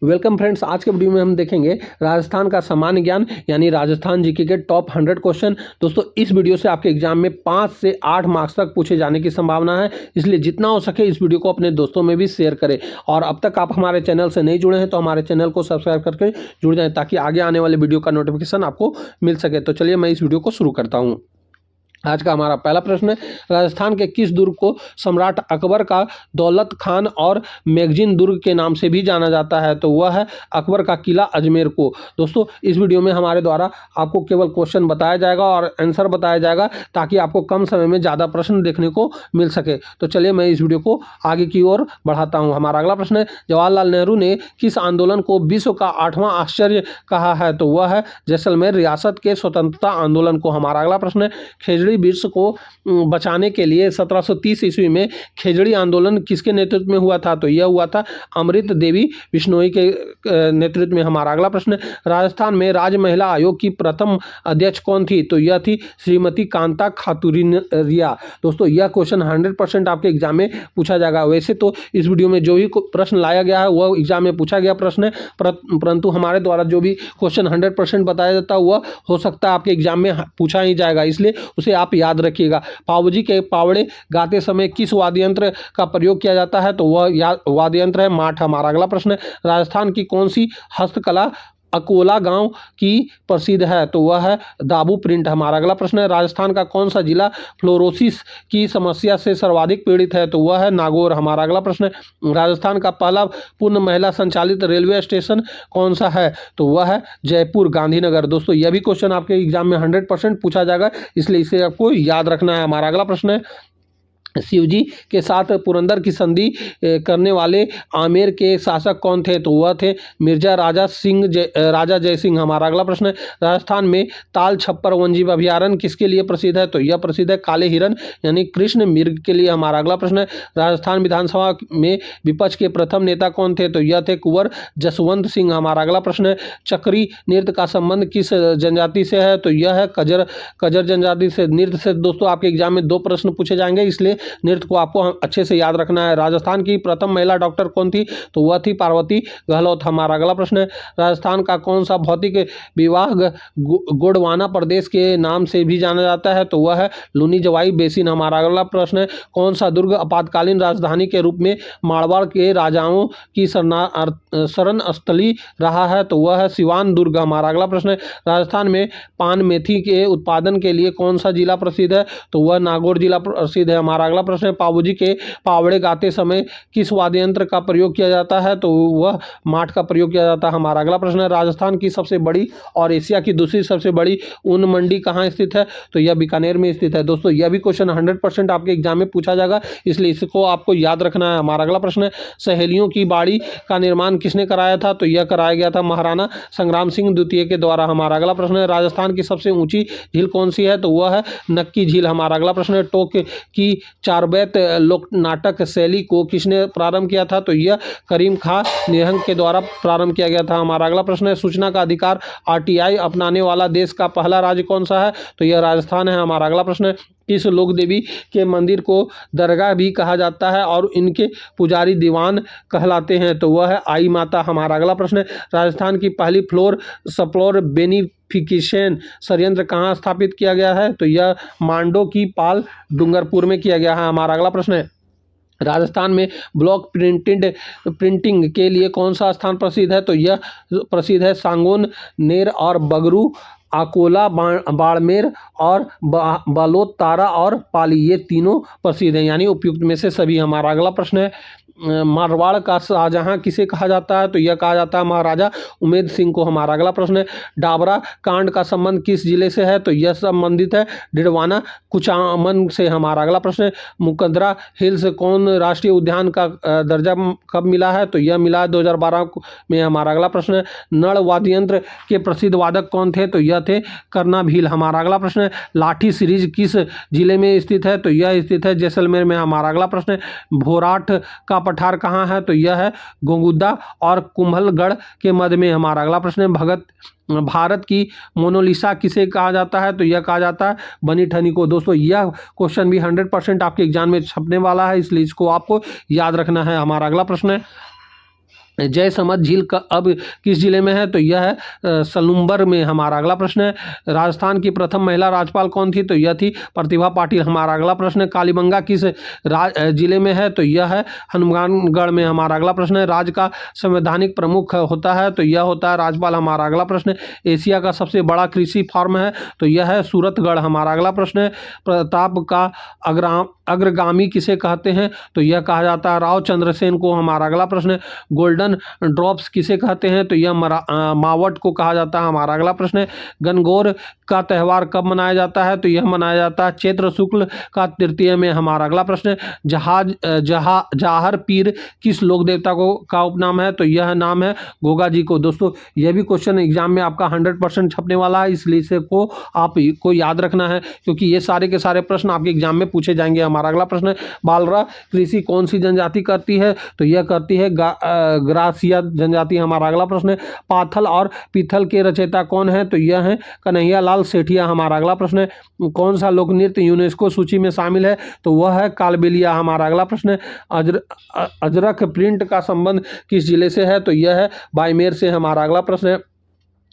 Welcome friends, आज के video में हम देखेंगे राजस्थान का सामान्य ज्ञान यानी राजस्थान जीके के टॉप 100 क्वेश्चन। दोस्तों, इस वीडियो से आपके एग्जाम में 5 से 8 मार्क्स तक पूछे जाने की संभावना है, इसलिए जितना हो सके इस वीडियो को अपने दोस्तों में भी शेयर करें। और अब तक आप हमारे चैनल से नहीं जुड़े हैं तो हमारे चैनल को सब्सक्राइब करके जुड़ जाएं ताकि आगे आने वाले वीडियो का नोटिफिकेशन आपको मिल सके। तो चलिए मैं इस वीडियो को शुरू करता हूँ। आज का हमारा पहला प्रश्न है, राजस्थान के किस दुर्ग को सम्राट अकबर का दौलत खान और मैगजीन दुर्ग के नाम से भी जाना जाता है? तो वह है अकबर का किला अजमेर को। दोस्तों, इस वीडियो में हमारे द्वारा आपको केवल क्वेश्चन बताया जाएगा और आंसर बताया जाएगा ताकि आपको कम समय में ज़्यादा प्रश्न देखने को मिल सके। तो चलिए मैं इस वीडियो को आगे की ओर बढ़ाता हूँ। हमारा अगला प्रश्न है, जवाहरलाल नेहरू ने किस आंदोलन को विश्व का 8वां आश्चर्य कहा है? तो वह है जैसलमेर रियासत के स्वतंत्रता आंदोलन को। हमारा अगला प्रश्न है, खेजड़ी वृक्ष को बचाने के लिए 1730 ईस्वी में खेजड़ी आंदोलन किसके नेतृत्व में हुआ था? तो यह हुआ था अमृत देवी बिश्नोई के नेतृत्व में। हमारा अगला प्रश्न है, राजस्थान में राज्य महिला आयोग की प्रथम अध्यक्ष कौन थी? तो यह थी श्रीमती कांता खातूरिया। दोस्तों, यह क्वेश्चन 100% आपके एग्जाम में पूछा जाएगा। वैसे तो इस वीडियो में जो भी प्रश्न लाया गया है वह एग्जाम में पूछा गया प्रश्न है, परंतु हमारे द्वारा जो भी क्वेश्चन 100% बताया जाता है वह हो सकता है आपके एग्जाम में पूछा ही जाएगा, इसलिए उसे आप याद रखिएगा। पावजी के पावड़े गाते समय किस वाद्य यंत्र का प्रयोग किया जाता है? तो वह वाद्य यंत्र है माठ। हमारा अगला प्रश्न है, राजस्थान की कौन सी हस्तकला अकोला गांव की प्रसिद्ध है? तो वह है दाबू प्रिंट। हमारा अगला प्रश्न है, राजस्थान का कौन सा जिला फ्लोरोसिस की समस्या से सर्वाधिक पीड़ित है? तो वह है नागौर। हमारा अगला प्रश्न है, राजस्थान का पहला पूर्ण महिला संचालित रेलवे स्टेशन कौन सा है? तो वह है जयपुर गांधीनगर। दोस्तों, यह भी क्वेश्चन आपके एग्जाम में 100% पूछा जाएगा, इसलिए इसे आपको याद रखना है। हमारा अगला प्रश्न है, शिवजी के साथ पुरंदर की संधि करने वाले आमेर के शासक कौन थे? तो वह थे मिर्जा राजा जय सिंह। हमारा अगला प्रश्न है, राजस्थान में ताल छप्पर वन्यजीव अभयारण्य किसके लिए प्रसिद्ध है? तो यह प्रसिद्ध है काले हिरन यानी कृष्ण मृग के लिए। हमारा अगला प्रश्न है, राजस्थान विधानसभा में विपक्ष के प्रथम नेता कौन थे? तो यह थे कुंवर जसवंत सिंह। हमारा अगला प्रश्न है, चक्री नृत्य का संबंध किस जनजाति से है? तो यह है कजर जनजाति से। नृत्य से दोस्तों आपके एग्जाम में 2 प्रश्न पूछे जाएंगे, इसलिए नृत्य को आपको अच्छे से याद रखना है। राजस्थान की प्रथम महिला डॉक्टर कौन थी? तो वह थी पार्वती गहलोत। हमारा अगला प्रश्न है, राजस्थान का कौन सा भौतिक विभाग गोंडवाना प्रदेश के नाम से भी जाना जाता है? तो वह है लूनी जवाई बेसिन। हमारा अगला प्रश्न है, कौन सा दुर्ग आपातकालीन राजधानी के रूप में मारवाड़ के राजाओं की शरण स्थली रहा है? तो वह है सिवान दुर्ग। हमारा अगला प्रश्न है, राजस्थान में पान मेथी के उत्पादन के लिए कौन सा जिला प्रसिद्ध है? तो वह नागौर जिला प्रसिद्ध है। हमारा अगला प्रश्न है, पावजी के पावड़े गाते समय किस वाद्य यंत्र का प्रयोग किया जाता है? तो वह माठ का प्रयोग किया जाता है। हमारा अगला प्रश्न है, राजस्थान की सबसे बड़ी और एशिया की दूसरी सबसे बड़ी ऊन मंडी कहाँ स्थित है? तो यह बीकानेर में स्थित है। दोस्तों, यह भी क्वेश्चन 100% आपके एग्जाम में पूछा जाएगा, इसलिए इसको आपको याद रखना है। हमारा अगला प्रश्न है, सहेलियों की बाड़ी का निर्माण किसने कराया था? तो यह कराया गया था महाराणा संग्राम सिंह द्वितीय के द्वारा। हमारा अगला प्रश्न है, राजस्थान की सबसे ऊंची झील कौन सी है? तो वह है नक्की झील। हमारा अगला प्रश्न है, टोक की चारबैत लोक नाटक शैली को किसने प्रारंभ किया था? तो यह करीम खां निहंग के द्वारा प्रारंभ किया गया था। हमारा अगला प्रश्न है, सूचना का अधिकार आरटीआई अपनाने वाला देश का पहला राज्य कौन सा है? तो यह राजस्थान है। हमारा अगला प्रश्न है, किस लोक देवी के मंदिर को दरगाह भी कहा जाता है और इनके पुजारी दीवान कहलाते हैं? तो वह है आई माता। हमारा अगला प्रश्न है, राजस्थान की पहली सप्लोर बेनिफिकेशन संयंत्र कहाँ स्थापित किया गया है? तो यह मांडो की पाल डूंगरपुर में किया गया है। हमारा अगला प्रश्न है, राजस्थान में ब्लॉक प्रिंटिंग के लिए कौन सा स्थान प्रसिद्ध है? तो यह प्रसिद्ध है सांगोन नेर और बगरू, अकोला, बाड़मेर और बालोद, तारा और पाली, ये तीनों प्रसिद्ध हैं, यानी उपयुक्त में से सभी। हमारा अगला प्रश्न है, मारवाड़ का शाहजहां किसे कहा जाता है? तो यह कहा जाता है महाराजा उमेद सिंह को। हमारा अगला प्रश्न है, डाबरा कांड का संबंध किस जिले से है? तो यह संबंधित है डिडवाना कुचामन से। हमारा अगला प्रश्न है, मुकंदरा हिल्स कौन राष्ट्रीय उद्यान का दर्जा कब मिला है? तो यह मिला 2012 में। हमारा अगला प्रश्न है, नड़ वाद्य यंत्र के प्रसिद्ध वादक कौन थे? तो यह थे करना भील। हमारा अगला प्रश्न है, लाठी सीरीज किस जिले में स्थित है? तो यह स्थित है जैसलमेर में। हमारा अगला प्रश्न है, भोराठ का पठार कहाँ है? तो यह है गोंगुदा और कुंभलगढ़ के मध्य में। हमारा अगला प्रश्न है, भारत की मोनालिसा किसे कहा जाता है? तो यह कहा जाता है बनी ठनी को। दोस्तों, यह क्वेश्चन भी 100% आपके एग्जाम में छपने वाला है, इसलिए इसको आपको याद रखना है। हमारा अगला प्रश्न है, जयसमंद झील का अब किस जिले में है? तो यह है सलुम्बर में। हमारा अगला प्रश्न है, राजस्थान की प्रथम महिला राज्यपाल कौन थी? तो यह थी प्रतिभा पाटिल। हमारा अगला प्रश्न है, कालीबंगा किस जिले में है? तो यह है हनुमानगढ़ में। हमारा अगला प्रश्न है, राज्य का संवैधानिक प्रमुख होता है? तो यह होता है राज्यपाल। हमारा अगला प्रश्न है, एशिया का सबसे बड़ा कृषि फार्म है? तो यह है सूरतगढ़। हमारा अगला प्रश्न है, प्रताप का अग्रगामी किसे कहते हैं? तो यह कहा जाता है राव चंद्रसेन को। हमारा अगला प्रश्न है, गोल्डन ड्रॉप्स किसे कहते हैं? तो यह मावट को कहा जाता है। हमारा अगला प्रश्न है, गणगौर का त्यौहार कब मनाया जाता है? तो यह मनाया जाता है चैत्र शुक्ल का तृतीय में। हमारा अगला प्रश्न है, जाहर पीर किस लोक देवता को का उपनाम है? तो यह नाम है गोगा जी को। दोस्तों यह भी क्वेश्चन एग्जाम में आपका 100% छपने वाला है, इसलिए इसे को आपको याद रखना है, क्योंकि ये सारे के सारे प्रश्न आपके एग्जाम में पूछे जाएंगे। हमारा अगला प्रश्न है, बालरा कृषि कौन सी जनजाति करती है? तो यह करती है ग्रासिया जनजाति। हमारा अगला प्रश्न है, पाथल और पीथल के रचयिता कौन है? तो यह है कन्हैया लाल सेठिया। हमारा अगला प्रश्न है, कौन सा लोक नृत्य यूनेस्को सूची में शामिल है? तो वह है कालबेलिया। हमारा अगला प्रश्न है, अजरक प्रिंट का संबंध किस जिले से है? तो यह है बाड़मेर से। हमारा अगला प्रश्न है,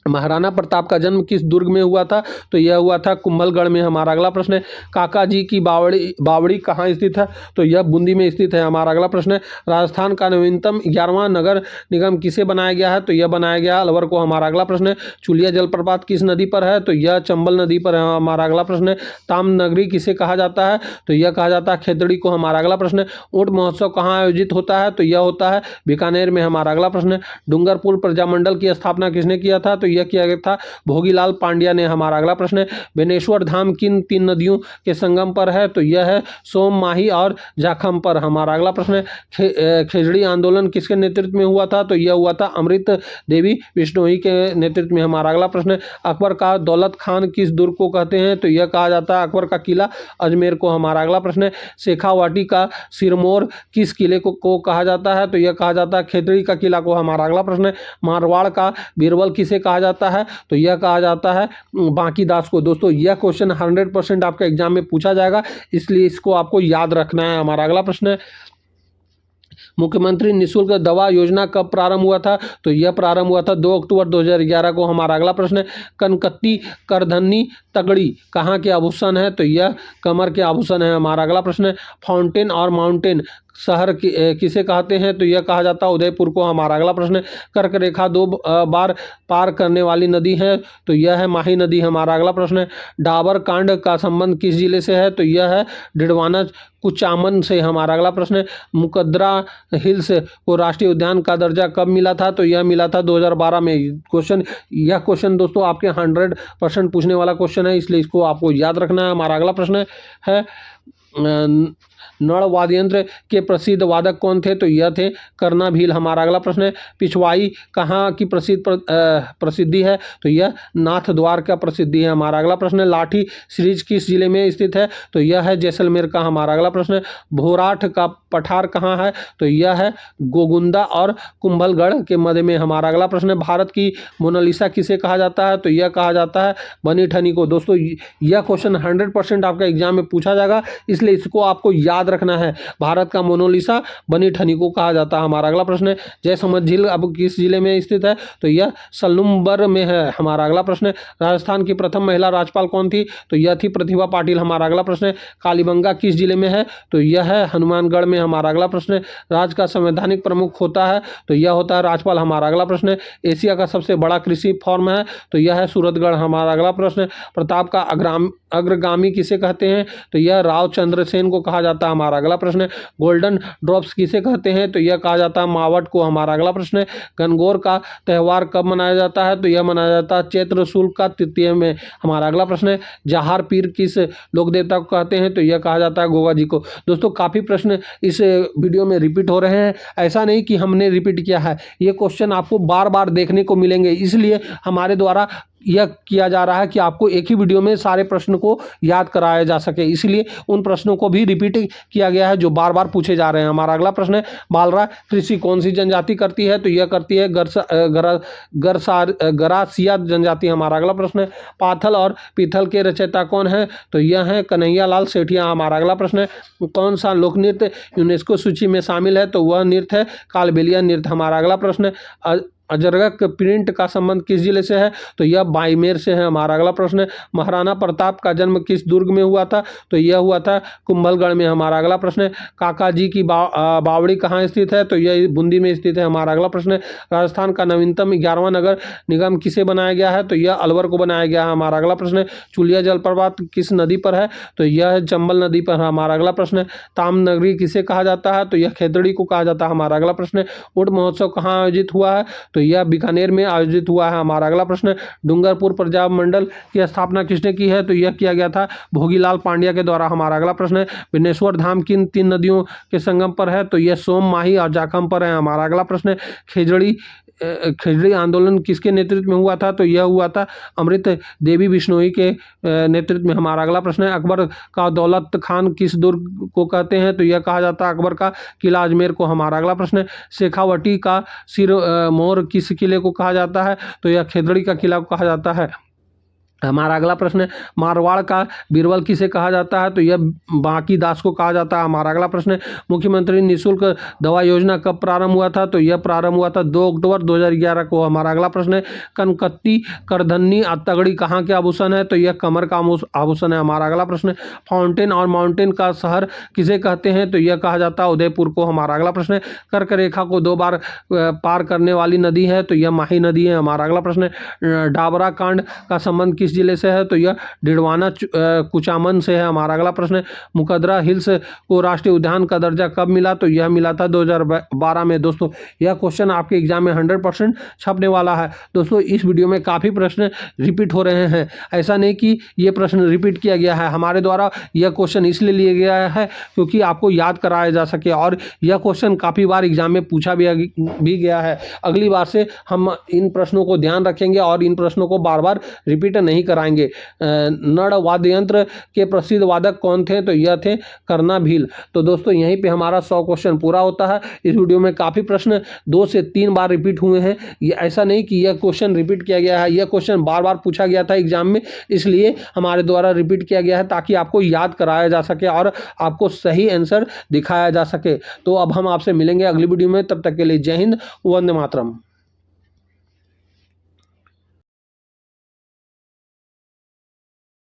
महाराणा प्रताप का जन्म किस दुर्ग में हुआ था? तो यह हुआ था कुंभलगढ़ में। हमारा अगला प्रश्न है, काका जी की बावड़ी कहाँ स्थित है? तो यह बूंदी में स्थित है। हमारा अगला प्रश्न है, राजस्थान का नवीनतम 11वां नगर निगम किसे बनाया गया है? तो यह बनाया गया अलवर को। हमारा अगला प्रश्न है, चुलिया जलप्रपात किस नदी पर है? तो यह चंबल नदी पर है। हमारा अगला प्रश्न है, ताम्रनगरी किसे कहा जाता है? तो यह कहा जाता है खेतड़ी को। हमारा अगला प्रश्न है, ऊंट महोत्सव कहाँ आयोजित होता है? तो यह होता है बीकानेर में। हमारा अगला प्रश्न है, डूंगरपुर प्रजामंडल की स्थापना किसने किया था? तो यह किया गया था भोगीलाल पांड्या ने। हमारा अगला प्रश्न है, बेनेश्वर धाम किन 3 नदियों के संगम पर है? तो यह है सोम, माही और जाखम पर। हमारा अगला प्रश्न है, खेजड़ी आंदोलन किसके नेतृत्व में हुआ था? तो यह हुआ था अमृत देवी बिश्नोई के नेतृत्व में। हमारा अगला प्रश्न है, अकबर का दौलत खान किस दुर्ग को कहते हैं? तो यह कहा जाता है अकबर का किला अजमेर को। हमारा अगला प्रश्न है, शेखावाटी का सिरमौर किस किले को कहा जाता है? तो यह कहा जाता है खेतड़ी का किला को। हमारा अगला प्रश्न है, मारवाड़ का बीरबल किसे कहा जाता है? तो यह कहा जाता है बांकी दास को। दोस्तों यह क्वेश्चन 100% आपका एग्जाम में पूछा जाएगा, इसलिए इसको आपको याद रखना है। हमारा अगला प्रश्न है, मुख्यमंत्री निःशुल्क दवा योजना कब प्रारंभ हुआ था? तो यह प्रारंभ हुआ था 2 अक्टूबर 2011 को। हमारा अगला प्रश्न है, कनकत्ती करधनी तगड़ी कहाँ के आभूषण है? तो यह कमर के आभूषण है। हमारा अगला प्रश्न है, फाउंटेन और माउंटेन शहर किसे कहते हैं? तो यह कहा जाता है उदयपुर को। हमारा अगला प्रश्न है, कर्क रेखा 2 बार पार करने वाली नदी है? तो यह है माही नदी। हमारा अगला प्रश्न है, डाबर कांड का संबंध किस जिले से है? तो यह है डिडवाना कुचामन से। हमारा अगला प्रश्न है, मुकद्दरा हिल्स को राष्ट्रीय उद्यान का दर्जा कब मिला था? तो यह मिला था 2012 में। यह क्वेश्चन दोस्तों आपके 100% पूछने वाला क्वेश्चन है, इसलिए इसको आपको याद रखना है। हमारा अगला प्रश्न है नड़ वाद्य यंत्र के प्रसिद्ध वादक कौन थे? तो यह थे करना भील। हमारा अगला प्रश्न है, पिछवाई कहाँ की प्रसिद्धि है? तो यह नाथ द्वार का प्रसिद्धि है। हमारा अगला प्रश्न है, लाठी सीरीज किस जिले में स्थित है? तो यह है जैसलमेर का। हमारा अगला प्रश्न है, भोराठ का पठार कहाँ है? तो यह है गोगुंदा और कुंभलगढ़ के मध्य में। हमारा अगला प्रश्न है, भारत की मोनालिसा किसे कहा जाता है? तो यह कहा जाता है बनी ठनी को। दोस्तों यह क्वेश्चन 100% आपका एग्जाम में पूछा जाएगा, इसलिए इसको आपको याद रखना है। भारत का मोनालिसा बनी ठनी को कहा जाता है। हमारा अगला प्रश्न है, जयसमंद झील अब किस जिले में स्थित है? तो यह सलुम्बर में है। हमारा अगला प्रश्न है, राजस्थान की प्रथम महिला राज्यपाल कौन थी? तो यह थी प्रतिभा पाटिल। हमारा अगला प्रश्न है, कालीबंगा किस जिले में है? तो यह है हनुमानगढ़ में। हमारा अगला प्रश्न है, राज्य का संवैधानिक प्रमुख होता है? तो यह होता है राज्यपाल। हमारा अगला प्रश्न है, एशिया का सबसे बड़ा कृषि फॉर्म है? तो यह है सूरतगढ़। हमारा अगला प्रश्न है, प्रताप का अग्रगामी किसे कहते हैं? तो यह राव चंद्रसेन को कहा जाता है। हमारा अगला प्रश्न है, गोल्डन ड्रॉप्स किसे कहते हैं? तो यह कहा जाता है मावट को। हमारा अगला प्रश्न है, गणगौर का त्यौहार कब मनाया जाता है? तो यह मनाया जाता है चैत्र शुक्ल का तृतीय में। हमारा अगला प्रश्न है, जहार पीर किस लोक देवता को कहते हैं? तो यह कहा जाता है गोगा जी को। दोस्तों काफ़ी प्रश्न इस वीडियो में रिपीट हो रहे हैं, ऐसा नहीं कि हमने रिपीट किया है, ये क्वेश्चन आपको बार बार देखने को मिलेंगे, इसलिए हमारे द्वारा यह किया जा रहा है कि आपको एक ही वीडियो में सारे प्रश्न को याद कराया जा सके, इसलिए उन प्रश्नों को भी रिपीट किया गया है जो बार बार पूछे जा रहे हैं। हमारा अगला प्रश्न है, बालरा कृषि कौन सी जनजाति करती है? तो यह करती है गरासिया जनजाति। हमारा अगला प्रश्न है, पाथल और पीथल के रचयिता कौन है? तो यह है कन्हैया लाल सेठिया। हमारा अगला प्रश्न है, कौन सा लोक नृत्य यूनेस्को सूची में शामिल है? तो वह नृत्य है कालबेलिया नृत्य। हमारा अगला प्रश्न है, अजरक प्रिंट का संबंध किस जिले से है? तो यह बाड़मेर से है। हमारा अगला प्रश्न है, महाराणा प्रताप का जन्म किस दुर्ग में हुआ था? तो यह हुआ था कुंभलगढ़ में। हमारा अगला प्रश्न है, काका जी की बावड़ी कहाँ स्थित है? तो यह बूंदी में स्थित है। हमारा अगला प्रश्न है, राजस्थान का नवीनतम 11वां नगर निगम किसे बनाया गया है? तो यह अलवर को बनाया गया है। हमारा अगला प्रश्न है, चुलिया जलप्रपात किस नदी पर है? तो यह चंबल नदी पर है। हमारा अगला प्रश्न है, तामनगरी किसे कहा जाता है? तो यह खेतड़ी को कहा जाता है। हमारा अगला प्रश्न है, ऊंट महोत्सव कहाँ आयोजित हुआ है? तो यह बीकानेर में आयोजित हुआ है। हमारा अगला प्रश्न है, डूंगरपुर पंजाब मंडल की स्थापना किसने की है? तो यह किया गया था भोगीलाल पांड्या के द्वारा। हमारा अगला प्रश्न है, बिनेश्वर धाम किन 3 नदियों के संगम पर है? तो यह सोम, माही और जाखम पर है। हमारा अगला प्रश्न है, खेजड़ी आंदोलन किसके नेतृत्व में हुआ था? तो यह हुआ था अमृत देवी बिश्नोई के नेतृत्व में। हमारा अगला प्रश्न है, अकबर का दौलत खान किस दुर्ग को कहते हैं? तो यह कहा जाता है अकबर का किला अजमेर को। हमारा अगला प्रश्न है, शेखावटी का सिर मोर किस किले को कहा जाता है? तो यह खेजड़ी का किला को कहा जाता है। हमारा अगला प्रश्न है, मारवाड़ का बीरबल किसे कहा जाता है? तो यह बांकी दास को कहा जाता है। हमारा अगला प्रश्न है, मुख्यमंत्री निःशुल्क दवा योजना कब प्रारंभ हुआ था? तो यह प्रारंभ हुआ था 2 अक्टूबर 2011 को। हमारा अगला प्रश्न है, कनकत्ती करधन्नी तगड़ी कहाँ के आभूषण है? तो यह कमर का आभूषण है। हमारा अगला प्रश्न है, फाउंटेन और माउंटेन का शहर किसे कहते हैं? तो यह कहा जाता है उदयपुर को। हमारा अगला प्रश्न है, कर्क रेखा को 2 बार पार करने वाली नदी है? तो यह माही नदी है। हमारा अगला प्रश्न है, डाबरा कांड का संबंध किस जिले से है? तो यह डिडवाना कुचामन से है। हमारा अगला प्रश्न है, मुकदरा हिल्स को राष्ट्रीय उद्यान का दर्जा कब मिला? तो यह मिला था 2012 में। दोस्तों यह क्वेश्चन आपके एग्जाम में 100% छपने वाला है। दोस्तों इस वीडियो में काफ़ी प्रश्न रिपीट हो रहे हैं, ऐसा नहीं कि ये प्रश्न रिपीट किया गया है, हमारे द्वारा यह क्वेश्चन इसलिए लिया गया है क्योंकि आपको याद कराया जा सके, और यह क्वेश्चन काफ़ी बार एग्जाम में पूछा भी गया है। अगली बार से हम इन प्रश्नों को ध्यान रखेंगे और इन प्रश्नों को बार बार रिपीट नहीं कराएंगे। नड़ वाद्य यंत्र के प्रसिद्ध वादक कौन थे? तो यह थे करना भील। तो दोस्तों यहीं पे हमारा 100 क्वेश्चन पूरा होता है। इस वीडियो में काफ़ी प्रश्न 2 से 3 बार रिपीट हुए हैं। ये ऐसा नहीं कि यह क्वेश्चन रिपीट किया गया है, यह क्वेश्चन बार बार पूछा गया था एग्जाम में, इसलिए हमारे द्वारा रिपीट किया गया है ताकि आपको याद कराया जा सके और आपको सही आंसर दिखाया जा सके। तो अब हम आपसे मिलेंगे अगली वीडियो में, तब तक के लिए जय हिंद, वंदे मातरम।